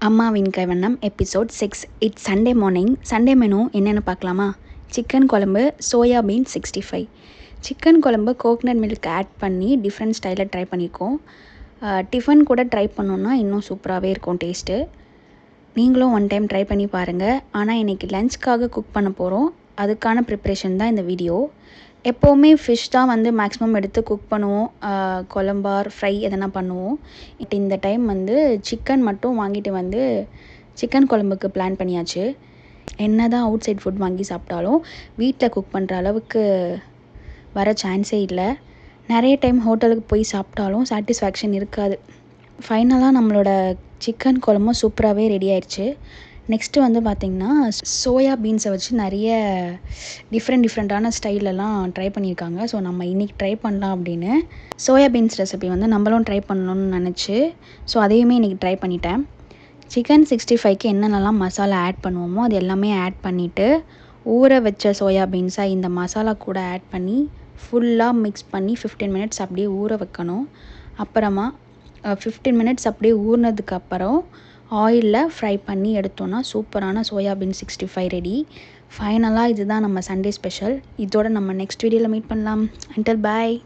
அம்மாவின் கைவண்ணம் episode 6. It's Sunday morning. Sunday menu என்னென்னு பார்க்கலாமா? சிக்கன் குழம்பு, சோயாபீன் 65. சிக்கன் குழம்பு கோகனட் மில்க் ஆட் பண்ணி டிஃப்ரெண்ட் ஸ்டைலில் ட்ரை பண்ணியிருக்கோம். டிஃபன் கூட ட்ரை பண்ணோன்னா இன்னும் சூப்பராகவே இருக்கும் டேஸ்ட்டு. நீங்களும் ஒன் டைம் ட்ரை பண்ணி பாருங்கள். ஆனால் இன்றைக்கி லஞ்ச்க்காக குக் பண்ண போகிறோம். அதுக்கான ப்ரிப்ரேஷன் தான் இந்த வீடியோ. எப்போவுமே ஃபிஷ் தான் வந்து மேக்ஸிமம் எடுத்து குக் பண்ணுவோம், குழம்பார் ஃப்ரை எதனா பண்ணுவோம். இந்த டைம் வந்து சிக்கன் மட்டும் வாங்கிட்டு வந்து சிக்கன் குழம்புக்கு பிளான் பண்ணியாச்சு. என்ன தான் அவுட் சைட் ஃபுட் வாங்கி சாப்பிட்டாலும் வீட்டில் குக் பண்ணுற அளவுக்கு வர சான்ஸே இல்லை. நிறைய டைம் ஹோட்டலுக்கு போய் சாப்பிட்டாலும் சாட்டிஸ்ஃபேக்ஷன் இருக்காது. ஃபைனலாக நம்மளோட சிக்கன் குழம்பும் சூப்பராகவே ரெடி ஆயிடுச்சு. நெக்ஸ்ட்டு வந்து பார்த்திங்கன்னா சோயா பீன்ஸை வச்சு நிறைய டிஃப்ரெண்ட்டான ஸ்டைலெல்லாம் ட்ரை பண்ணியிருக்காங்க. ஸோ நம்ம இன்றைக்கி ட்ரை பண்ணலாம் அப்படின்னு சோயா பீன்ஸ் ரெசிபி வந்து நம்மளும் ட்ரை பண்ணணும்னு நினச்சி ஸோ அதையுமே இன்றைக்கி ட்ரை பண்ணிட்டேன். சிக்கன் 65க்கு என்னென்னலாம் மசாலா ஆட் பண்ணுவோமோ அது எல்லாமே ஆட் பண்ணிவிட்டு ஊற வச்ச சோயா பீன்ஸை இந்த மசாலா கூட ஆட் பண்ணி ஃபுல்லாக மிக்ஸ் பண்ணி 15 மினிட்ஸ் அப்படியே ஊற வைக்கணும். அப்புறமா 15 மினிட்ஸ் அப்படியே ஊறினதுக்கப்புறம் ஆயிலில் ஃப்ரை பண்ணி எடுத்தோன்னா சூப்பரான சோயாபீன் 65 ரெடி. ஃபைனலாக இதுதான் நம்ம சண்டே ஸ்பெஷல். இதோட நம்ம நெக்ஸ்ட் வீடியோவில் மீட் பண்ணலாம். அன்டில் பாய்.